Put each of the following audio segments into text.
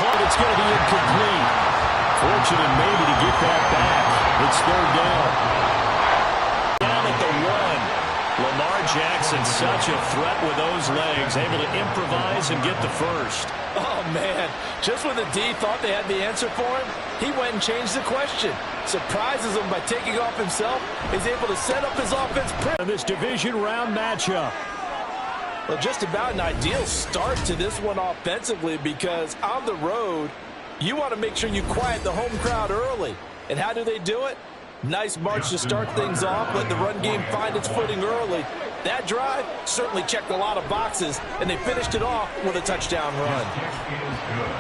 clock. It's going to be incomplete. Fortunate maybe to get that back. It's third down. Down at the 1. Lamar Jackson, such a threat with those legs, able to improvise and get the first. Oh, man. Just when the D thought they had the answer for him, he went and changed the question. Surprises him by taking off himself. He's able to set up his offense. In this division round matchup. Well, just about an ideal start to this one offensively, because on the road, you want to make sure you quiet the home crowd early. And how do they do it? Nice march to start things off, let the run game find its footing early. That drive certainly checked a lot of boxes, and they finished it off with a touchdown run.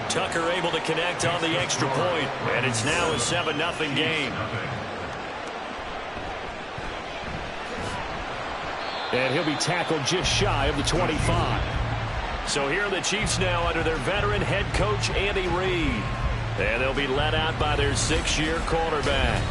Tucker able to connect on the extra point, and it's now a 7-0 game. And he'll be tackled just shy of the 25. So here are the Chiefs now under their veteran head coach, Andy Reid. And they'll be led out by their 6-year quarterback.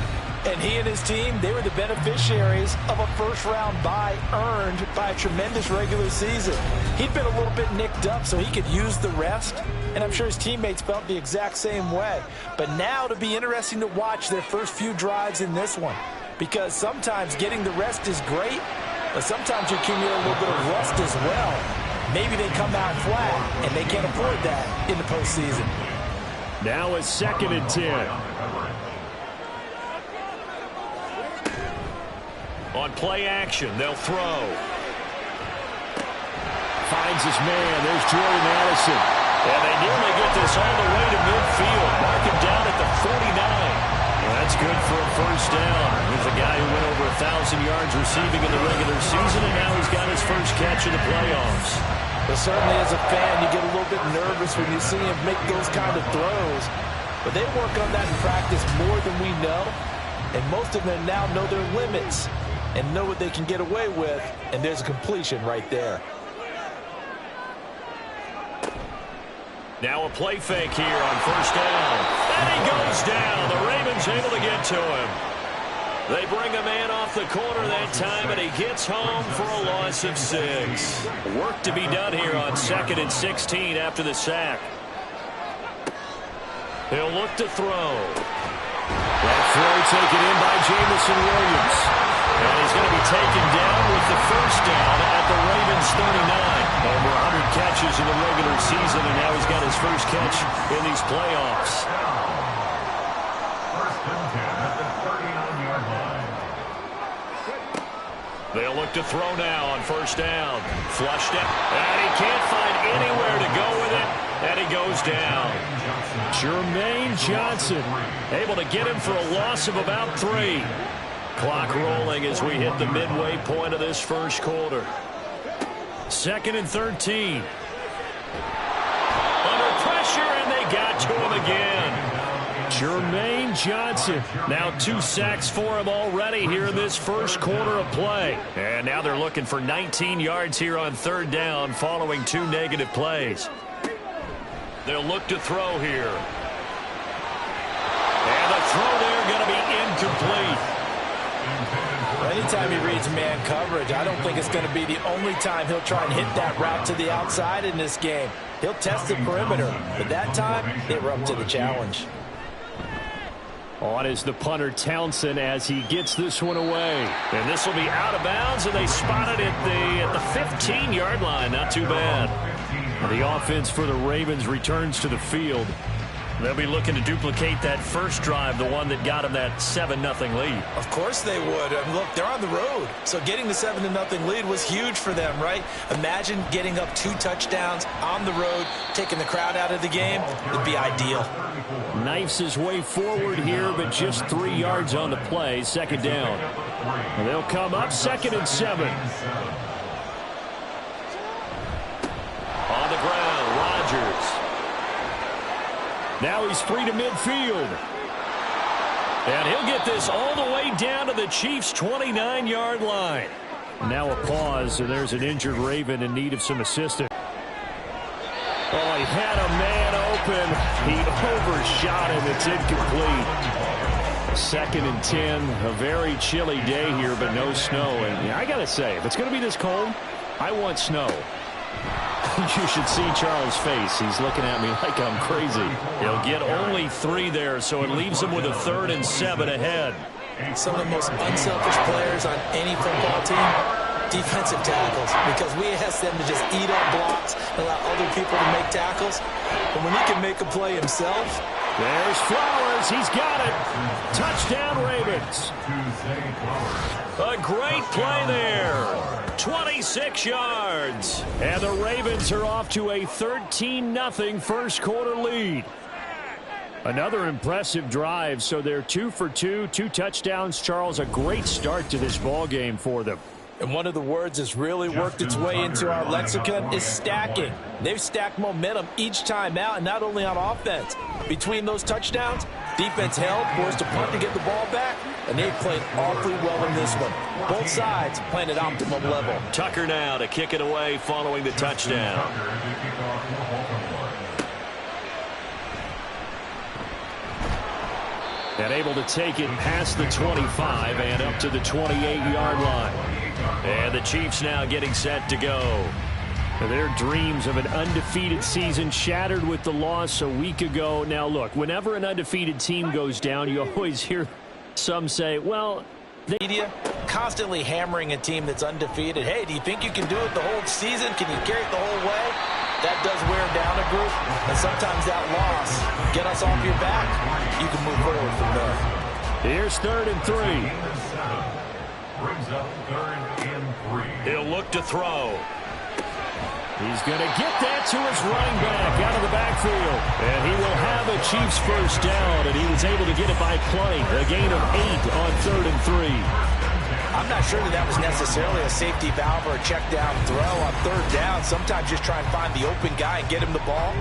And he and his team, they were the beneficiaries of a first-round bye earned by a tremendous regular season. He'd been a little bit nicked up, so he could use the rest. And I'm sure his teammates felt the exact same way. But now it'll be interesting to watch their first few drives in this one. Because sometimes getting the rest is great, but sometimes you accumulate a little bit of rust as well. Maybe they come out flat, and they can't afford that in the postseason. Now a 2nd and 10. On play action, they'll throw. Finds his man. There's Jordan Addison. And they nearly get this all the way to midfield. Mark him down at the 49. Well, that's good for a first down. He's a guy who went over 1,000 yards receiving in the regular season, and now he's got his first catch in the playoffs. But certainly as a fan, you get a little bit nervous when you see him make those kind of throws. But they work on that in practice more than we know. And most of them now know their limits and know what they can get away with, and there's a completion right there. Now a play fake here on first down. And he goes down. The Ravens able to get to him. They bring a man off the corner that time, and he gets home for a loss of 6. Work to be done here on 2nd and 16 after the sack. He'll look to throw. That throw taken in by Jamison Williams. And he's going to be taken down with the first down at the Ravens 39. Over 100 catches in the regular season, and now he's got his first catch in these playoffs. They'll look to throw now on first down. Flushed it, and he can't find anywhere to go with it, and he goes down. Jermaine Johnson able to get him for a loss of about 3. Clock rolling as we hit the midway point of this first quarter. 2nd and 13. Under pressure, and they got to him again. Jermaine Johnson. Now 2 sacks for him already here in this first quarter of play. And now they're looking for 19 yards here on 3rd down following 2 negative plays. They'll look to throw here. And the throw there going to be incomplete. Anytime he reads man coverage, I don't think it's going to be the only time he'll try and hit that route to the outside in this game. He'll test the perimeter, but that time, they were up to the challenge. On is the punter Townsend as he gets this one away. And this will be out of bounds, and they spot it at the 15-yard line. Not too bad. The offense for the Ravens returns to the field. They'll be looking to duplicate that first drive, the one that got them that 7-0 lead. Of course they would. Look, they're on the road, so getting the 7-0 lead was huge for them, right? Imagine getting up 2 touchdowns on the road, taking the crowd out of the game. It'd be ideal. Knifes his way forward here, but just 3 yards on the play. 2nd down. And they'll come up 2nd and 7. On the ground, Rodgers. Now he's free to midfield. And he'll get this all the way down to the Chiefs' 29-yard line. Now a pause, and there's an injured Raven in need of some assistance. Oh, he had a man open. He overshot him. It's incomplete. 2nd and 10. A very chilly day here, but no snow. And I got to say, if it's going to be this cold, I want snow. You should see Charles' face. He's looking at me like I'm crazy. He'll get only 3 there, so it leaves him with a 3rd and 7 ahead. Some of the most unselfish players on any football team, defensive tackles, because we ask them to just eat up blocks and allow other people to make tackles. But when he can make a play himself. There's Flowers. He's got it. Touchdown, Ravens. A great play there. 26 yards. And the Ravens are off to a 13-0 first quarter lead. Another impressive drive, so they're 2 for 2, 2 touchdowns. Charles, a great start to this ball game for them. And one of the words that's really worked its way into our lexicon is stacking. They've stacked momentum each time out, and not only on offense. Between those touchdowns, defense held, forced a punt to get the ball back, and they've played awfully well in this one. Both sides playing at optimum level. Tucker now to kick it away following the touchdown. And able to take it past the 25 and up to the 28-yard line. And the Chiefs now getting set to go. Their dreams of an undefeated season shattered with the loss a week ago. Now, look, whenever an undefeated team goes down, you always hear some say, well, media constantly hammering a team that's undefeated. Hey, do you think you can do it the whole season? Can you carry it the whole way? That does wear down a group, and sometimes that loss get us off your back. You can move forward from there. Here's 3rd and 3. Brings up 3rd and 3. He'll look to throw. He's going to get that to his running back out of the backfield. And he will have a Chiefs first down, and he was able to get it by play. A gain of 8 on 3rd and 3. I'm not sure that was necessarily a safety valve or a check down throw on 3rd down. Sometimes just try and find the open guy and get him the ball.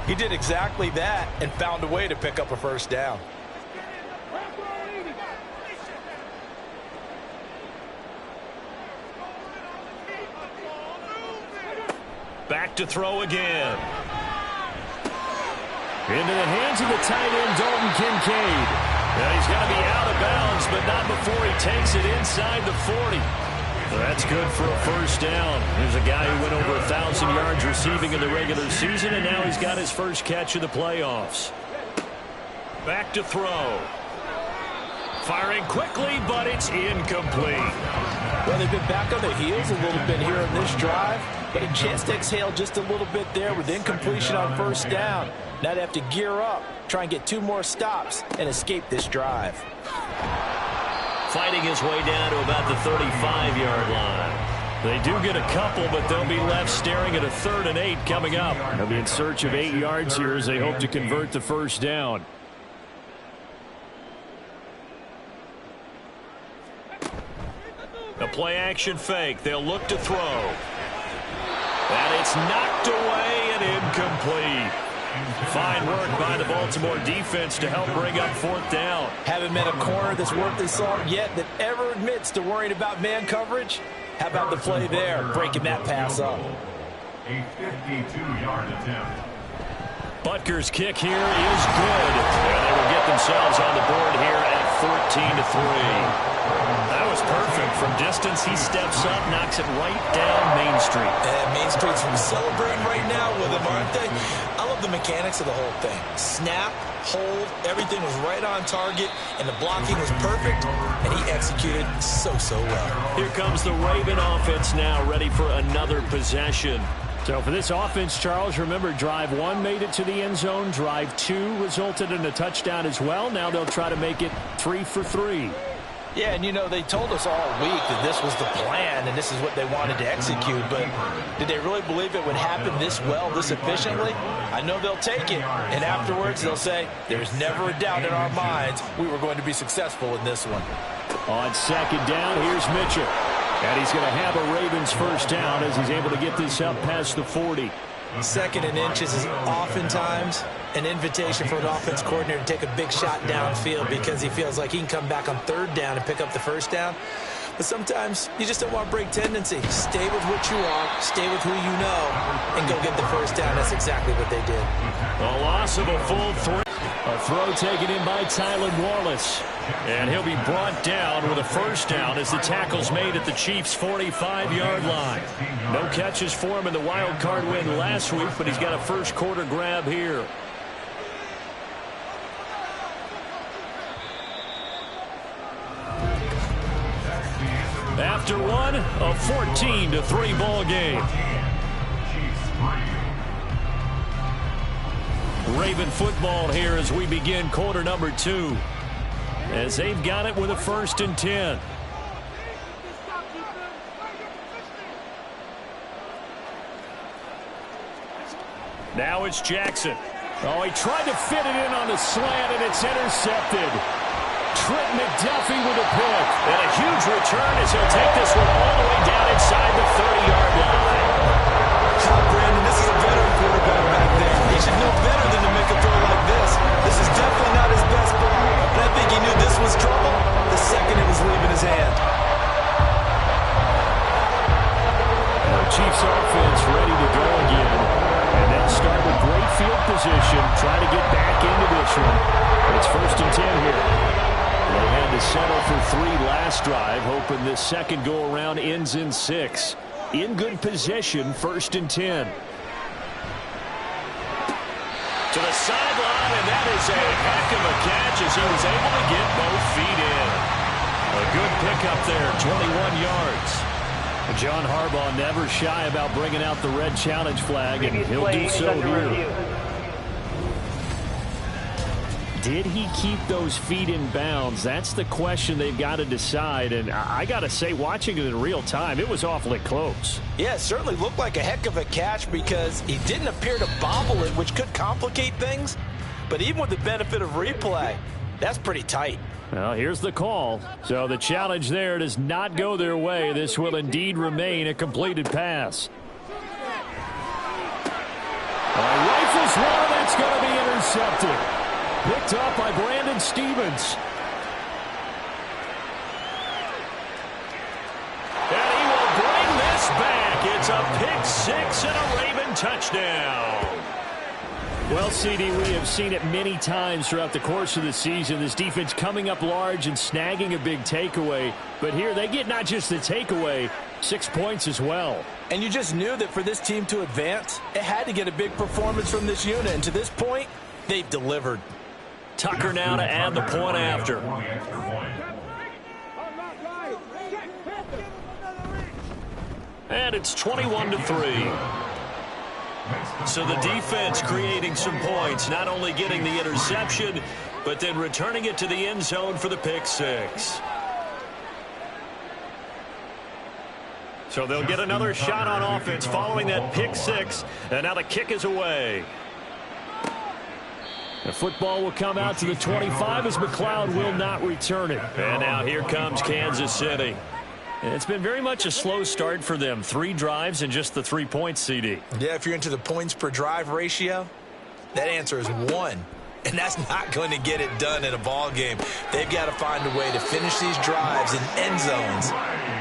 He did exactly that and found a way to pick up a first down. Back to throw again. Into the hands of the tight end, Dalton Kincaid. Now he's going to be out of bounds, but not before he takes it inside the 40. Well, that's good for a first down. There's a guy who went over 1,000 yards receiving in the regular season, and now he's got his first catch of the playoffs. Back to throw. Firing quickly, but it's incomplete. Well, they've been back on their heels a little bit here in this drive, but a chance to exhale just a little bit there with incompletion on first down. Now they have to gear up, try and get 2 more stops, and escape this drive. Fighting his way down to about the 35-yard line. They do get a couple, but they'll be left staring at a 3rd and 8 coming up. They'll be in search of 8 yards here as they hope to convert the first down. A play-action fake. They'll look to throw. And it's knocked away and incomplete. Fine work by the Baltimore defense to help bring up 4th down. Haven't met a corner that's worth their salt yet that ever admits to worrying about man coverage. How about the play there, breaking that pass up? A 52-yard attempt. Butker's kick here is good. And they will get themselves on the board here at 14-3. That was perfect. From distance, he steps up, knocks it right down Main Street. And Main Street's celebrating right now with him, aren't they? I love the mechanics of the whole thing. Snap, hold, everything was right on target, and the blocking was perfect, and he executed so well. Here comes the Raven offense now, ready for another possession. So for this offense, Charles, remember, drive 1 made it to the end zone. Drive 2 resulted in a touchdown as well. Now they'll try to make it 3 for 3. Yeah, and you know, they told us all week that this was the plan and this is what they wanted to execute, but did they really believe it would happen this well, this efficiently? I know they'll take it, and afterwards they'll say, there's never a doubt in our minds we were going to be successful in this one. On 2nd down, here's Mitchell. And he's going to have a Ravens first down as he's able to get this up past the 40. 2nd and inches is oftentimes an invitation for an offense coordinator to take a big shot downfield because he feels like he can come back on 3rd down and pick up the first down. But sometimes you just don't want to break tendency. Stay with what you are, stay with who you know, and go get the first down. That's exactly what they did. A loss of a full 3. A throw taken in by Tylan Wallace. And he'll be brought down with a first down as the tackle's made at the Chiefs' 45-yard line. No catches for him in the wild card win last week, but he's got a first quarter grab here. After one, a 14-3 ball game. Raven football here as we begin quarter number 2. As they've got it with a 1st and 10. Now it's Jackson. Oh, he tried to fit it in on the slant, and it's intercepted. Trent McDuffie with a pick. And a huge return as he'll take this one all the way down inside the 30-yard line. Brandon, this is a veteran quarterback back there. He should know better than to make a throw like this. This is definitely not his best ball. And I think he knew this was trouble the second it was leaving his hand. The Chiefs offense ready to go again. And they'll start with great field position, try to get back into this one. It's 1st and 10 here. They had to settle for 3 last drive, hoping this second go-around ends in 6. In good position, 1st and 10. To the sideline, and that is a heck of a catch as he was able to get both feet in. A good pickup there, 21 yards. John Harbaugh never shy about bringing out the red challenge flag, and he'll do so here. Did he keep those feet in bounds? That's the question they've got to decide. And I got to say, watching it in real time, it was awfully close. Yeah, it certainly looked like a heck of a catch because he didn't appear to bobble it, which could complicate things. But even with the benefit of replay, that's pretty tight. Well, here's the call. So the challenge there does not go their way. This will indeed remain a completed pass. Rifles one, that's going to be intercepted. Picked up by Brandon Stevens. And he will bring this back. It's a pick 6 and a Raven touchdown. Well, CD, we have seen it many times throughout the course of the season. This defense coming up large and snagging a big takeaway. But here they get not just the takeaway, 6 points as well. And you just knew that for this team to advance, it had to get a big performance from this unit. And to this point, they've delivered. Tucker now to add the point after. And it's 21-3. So the defense creating some points, not only getting the interception, but then returning it to the end zone for the pick 6. So they'll get another shot on offense following that pick 6, and now the kick is away. The football will come out to the 25 as McLeod will not return it. And now here comes Kansas City. And it's been very much a slow start for them. 3 drives and just the 3 points, CD. Yeah, if you're into the points per drive ratio, that answer is 1. And that's not going to get it done in a ball game. They've got to find a way to finish these drives in end zones,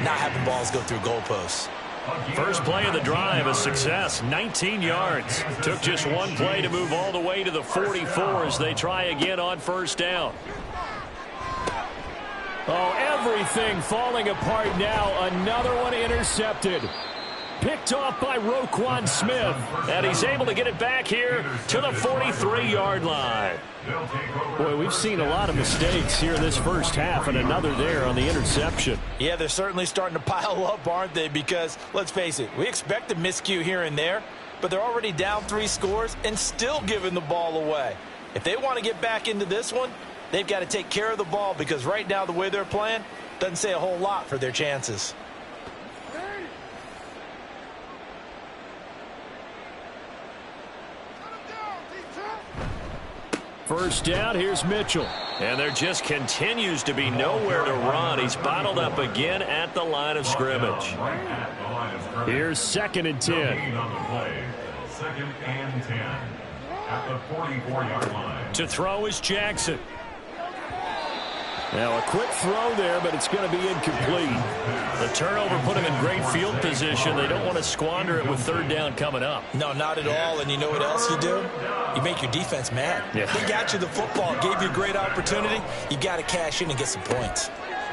not having balls go through goalposts. First play of the drive, a success, 19 yards. Took just 1 play to move all the way to the 44 as they try again on first down. Oh, everything falling apart now. Another one intercepted. Picked off by Roquan Smith. And he's able to get it back here to the 43-yard line. Boy, we've seen a lot of mistakes here in this first half, and another there on the interception. Yeah, they're certainly starting to pile up, aren't they? Because, let's face it, we expect a miscue here and there, but they're already down 3 scores and still giving the ball away. If they want to get back into this one, they've got to take care of the ball because right now the way they're playing doesn't say a whole lot for their chances. First down, here's Mitchell. And there just continues to be nowhere to run. He's bottled up again at the line of scrimmage. Here's 2nd and 10. 2nd and 10 at the 44-yard line. To throw is Jackson. Now a quick throw there, but it's going to be incomplete. The turnover put him in great field position. They don't want to squander it with third down coming up. No, not at all. And you know what else you do? You make your defense mad. Yeah. They got you the football, gave you a great opportunity. You got to cash in and get some points.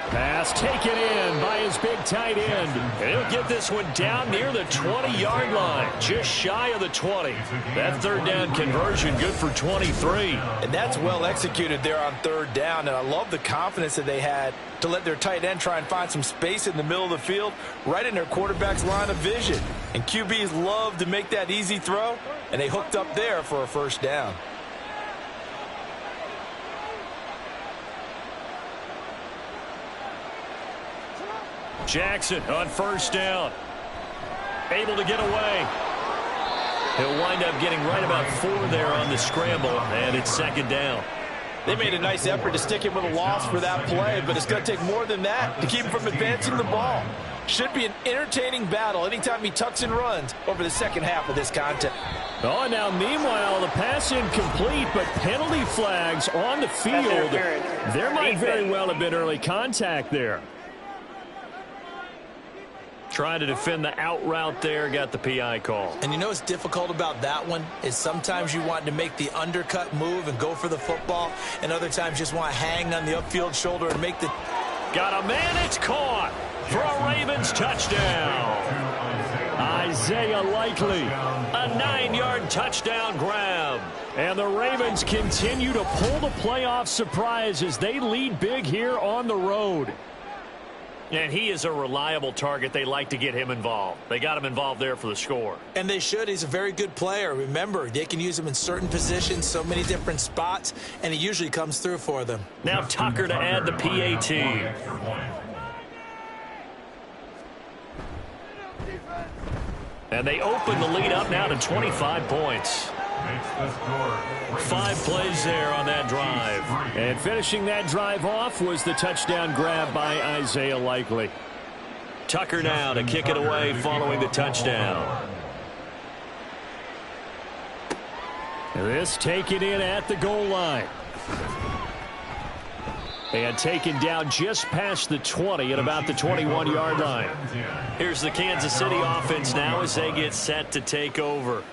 Pass taken in by his big tight end. And he'll get this one down near the 20-yard line, just shy of the 20. That third down conversion good for 23. And that's well executed there on third down. And I love the confidence that they had to let their tight end try and find some space in the middle of the field, right in their quarterback's line of vision. And QBs love to make that easy throw, and they hooked up there for a first down. Jackson on first down. Able to get away. He'll wind up getting right about 4 there on the scramble, and it's second down. They made a nice effort to stick him with a loss for that play, but it's going to take more than that to keep him from advancing the ball. Should be an entertaining battle anytime he tucks and runs over the second half of this contest. Oh, now meanwhile, the pass incomplete, but penalty flags on the field. There might very well have been early contact there. Trying to defend the out route there, got the PI call. And you know what's difficult about that one is sometimes you want to make the undercut move and go for the football, and other times just want to hang on the upfield shoulder and make the... Got a man, it's caught for a Ravens touchdown. Isaiah Likely, a 9-yard touchdown grab. And the Ravens continue to pull the playoff surprise as they lead big here on the road. And he is a reliable target. They like to get him involved. They got him involved there for the score. And they should. He's a very good player. Remember, they can use him in certain positions, so many different spots, and he usually comes through for them. Now Tucker to add the PAT. And they open the lead up now to 25 points. 5 plays there on that drive. And finishing that drive off was the touchdown grab by Isaiah Likely. Tucker now to kick it away following the touchdown. This taken in at the goal line. And taken down just past the 20 at about the 21-yard line. Here's the Kansas City offense now as they get set to take over.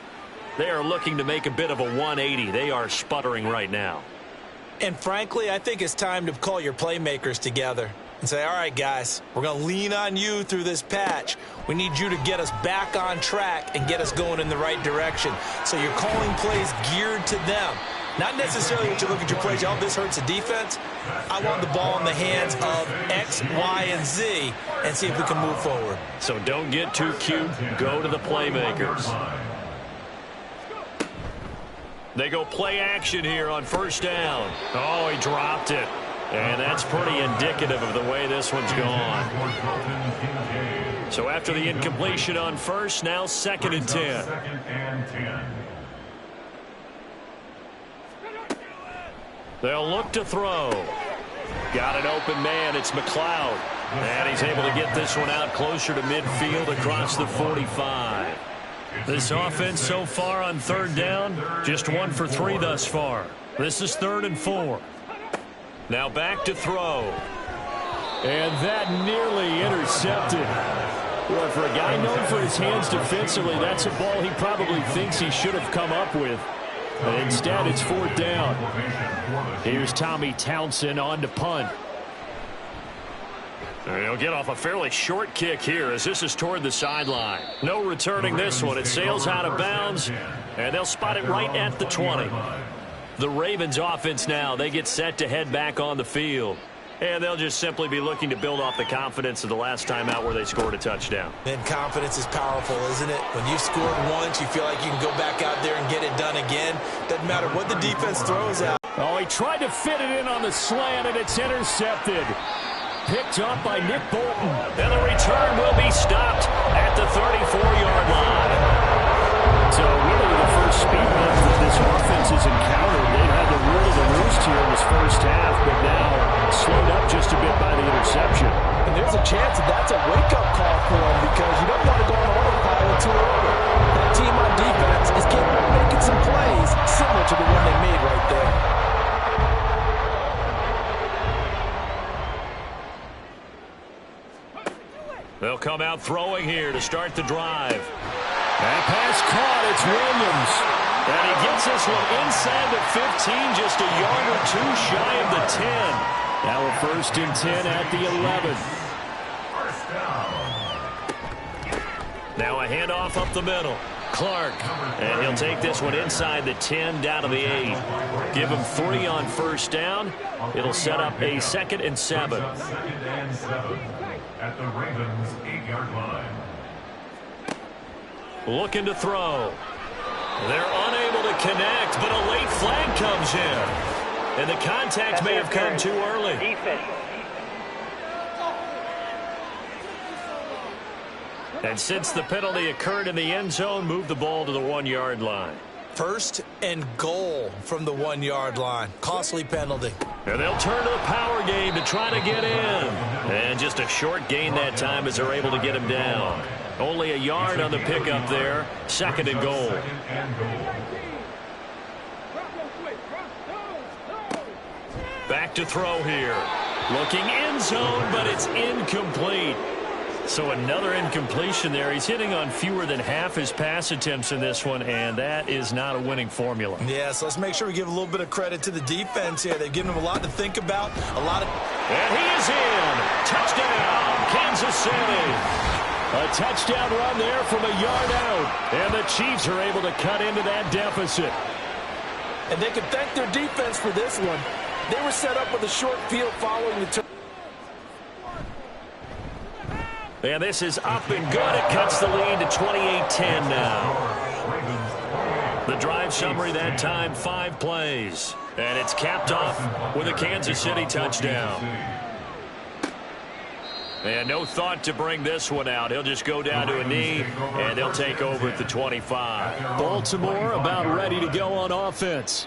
They are looking to make a bit of a 180. They are sputtering right now. And frankly, I think it's time to call your playmakers together and say, all right, guys, we're going to lean on you through this patch. We need you to get us back on track and get us going in the right direction. So you're calling plays geared to them. Not necessarily when you look at your plays, oh, this hurts the defense. I want the ball in the hands of X, Y, and Z and see if we can move forward. So don't get too cute. Go to the playmakers. They go play action here on first down. Oh, he dropped it. And that's pretty indicative of the way this one's gone. So after the incompletion on first, now 2nd and 10. They'll look to throw. Got an open man. It's McLeod. And he's able to get this one out closer to midfield across the 45. This offense so far on third down, just 1 for 3 thus far. This is 3rd and 4. Now back to throw. And that nearly intercepted. Well, for a guy known for his hands defensively, that's a ball he probably thinks he should have come up with. But instead, it's 4th down. Here's Tommy Townsend on to punt. And he'll get off a fairly short kick here as this is toward the sideline. No returning this one. It sails out of bounds, and they'll spot it right at the 20. The Ravens offense now, they get set to head back on the field. And they'll just simply be looking to build off the confidence of the last time out where they scored a touchdown. And confidence is powerful, isn't it? When you've scored once, you feel like you can go back out there and get it done again. Doesn't matter what the defense throws out. Oh, he tried to fit it in on the slant, and it's intercepted. Picked up by Nick Bolton. And the return will be stopped at the 34-yard line. So really the first speed bump that this offense has encountered. They've had the rule of the roost here in this first half, but now slowed up just a bit by the interception. And there's a chance that that's a wake-up call for them because you don't want to go on autopilot too early. That team on defense is capable of making some plays similar to the one they made right there. come out throwing here to start the drive. That pass caught. It's Williams. And he gets this one inside the 15, just a yard or two shy of the 10. Now a 1st and 10 at the 11. Now a handoff up the middle. Clark. And he'll take this one inside the 10 down to the 8. Give him 3 on 1st down. It'll set up a 2nd and 7. 2nd and 7 at the Ravens 8-yard line. Looking to throw. They're unable to connect, but a late flag comes in. And the contact may have come too early. And since the penalty occurred in the end zone, move the ball to the 1-yard line. 1st and goal from the 1-yard line. Costly penalty. And they'll turn to the power game to try to get in. And just a short gain that time as they're able to get him down. Only a yard on the pickup there. 2nd and goal. Back to throw here. Looking end zone, but it's incomplete. So another incompletion there. He's hitting on fewer than half his pass attempts in this one, and that is not a winning formula. Yeah, so let's make sure we give a little bit of credit to the defense here. They've given him a lot to think about. And he is in. Touchdown, Kansas City. A touchdown run there from a yard out. And the Chiefs are able to cut into that deficit. And they can thank their defense for this one. They were set up with a short field following the turn. And this is up and good. It cuts the lead to 28-10 now. The drive summary that time, 5 plays. And it's capped off with a Kansas City touchdown. And no thought to bring this one out. He'll just go down to a knee, and they'll take over at the 25. Baltimore about ready to go on offense.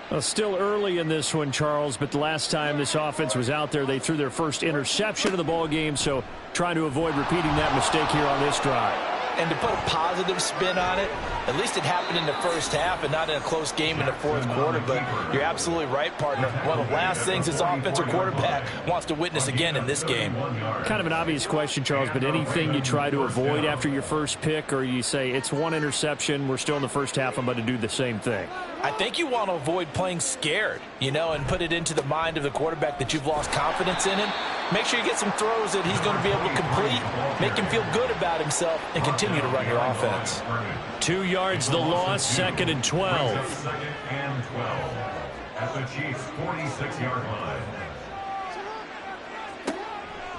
Well, still early in this one, Charles, but the last time this offense was out there, they threw their first interception of the ball game, so trying to avoid repeating that mistake here on this drive. And to put a positive spin on it, at least it happened in the 1st half and not in a close game in the 4th quarter. But you're absolutely right, partner. One of the last things this offensive quarterback wants to witness again in this game. Kind of an obvious question, Charles, but anything you try to avoid after your first pick, or you say it's 1 interception, we're still in the 1st half, I'm going to do the same thing? I think you want to avoid playing scared, and put it into the mind of the quarterback that you've lost confidence in him. Make sure you get some throws that he's going to be able to complete, make him feel good about himself, and continue to run your offense. 2 yards the loss, 2nd and 12. 2nd and 12 at the Chiefs' 46-yard line.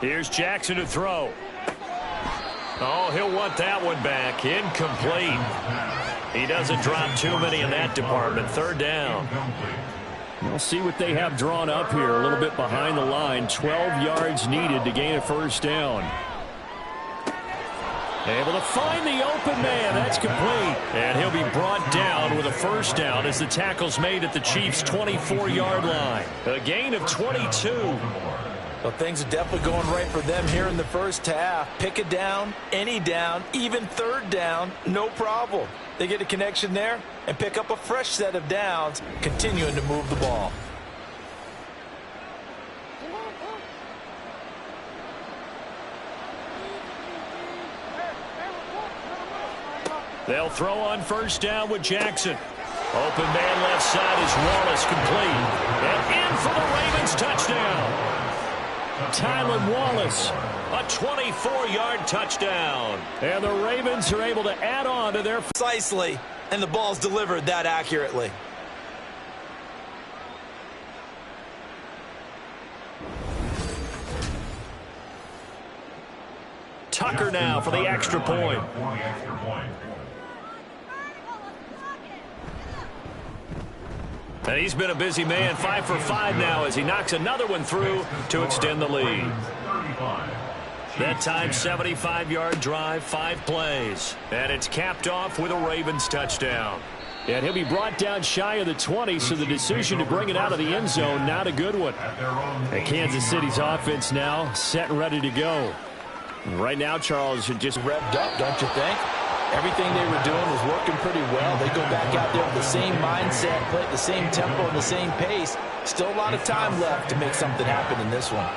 Here's Jackson to throw. Oh, he'll want that one back. Incomplete. He doesn't drop too many in that department. 3rd down. We'll see what they have drawn up here. A little bit behind the line. 12 yards needed to gain a 1st down. Able to find the open man. That's complete. And he'll be brought down with a 1st down as the tackle's made at the Chiefs' 24-yard line. A gain of 22. Well, things are definitely going right for them here in the 1st half. Pick a down, any down, even 3rd down, no problem. They get a connection there and pick up a fresh set of downs, continuing to move the ball. They'll throw on 1st down with Jackson. Open man left side is Wallace, complete. And in for the Ravens touchdown. Tylan Wallace, a 24-yard touchdown. And the Ravens are able to add on to their... Precisely, and the ball's delivered that accurately. Tucker now for the extra point. And he's been a busy man, 5 for 5 now as he knocks another one through to extend the lead. That time, 75-yard drive, 5 plays. And it's capped off with a Ravens touchdown. And he'll be brought down shy of the 20, so the decision to bring it out of the end zone, not a good one. And Kansas City's offense now set and ready to go. Right now, Charles should just revved up, don't you think? Everything they were doing was working pretty well. They go back out there with the same mindset, play at the same tempo and the same pace. Still a lot of time left to make something happen in this one.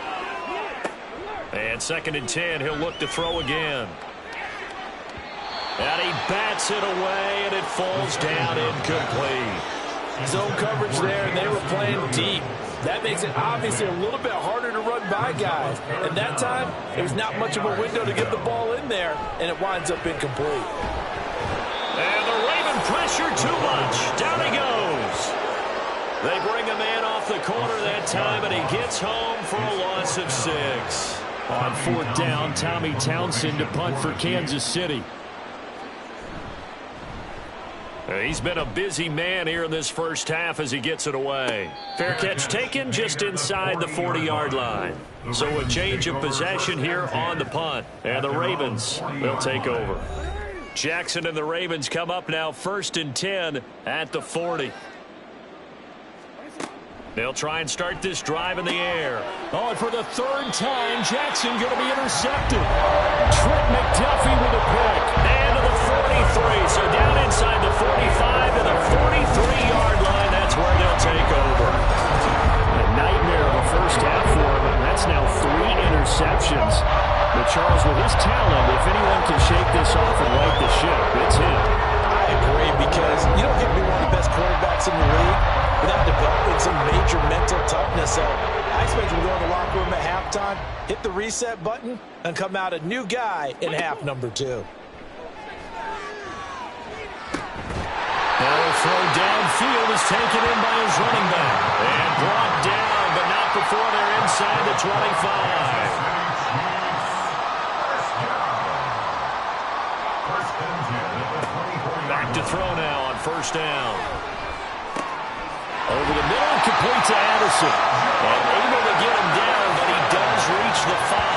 And 2nd and 10, he'll look to throw again. And he bats it away, and it falls down incomplete. Zone coverage there, and they were playing deep. That makes it obviously a little bit harder to run by guys. And that time, there's not much of a window to get the ball in there, and it winds up incomplete. And the Raven pressure too much. Down he goes. They bring a man off the corner that time, and he gets home for a loss of 6. On 4th down, Tommy Townsend to punt for Kansas City. He's been a busy man here in this first half as he gets it away. Fair catch taken just inside the 40-yard line. So a change of possession here on the punt. And the Ravens, they'll take over. Jackson and the Ravens come up now 1st and 10 at the 40. They'll try and start this drive in the air. Oh, and for the 3rd time, Jackson going to be intercepted. Trent McDuffie with a pick. And to the 43. So down inside the 45 to the 43-yard line. That's where they'll take over. A nightmare of a first half for him. And that's now 3 interceptions. But Charles, with his talent, if anyone can shake this off and right the ship, it's him. I agree, because you don't get to be one of the best quarterbacks in the league without developing some major mental toughness. So I expect him to go in the locker room at halftime, hit the reset button, and come out a new guy in half number 2. Now a throw downfield is taken in by his running back. And brought down, but not before they're inside the 25. Back to throw now on 1st down. Over the middle, complete to Addison. And able to get him down, but he does reach the 5.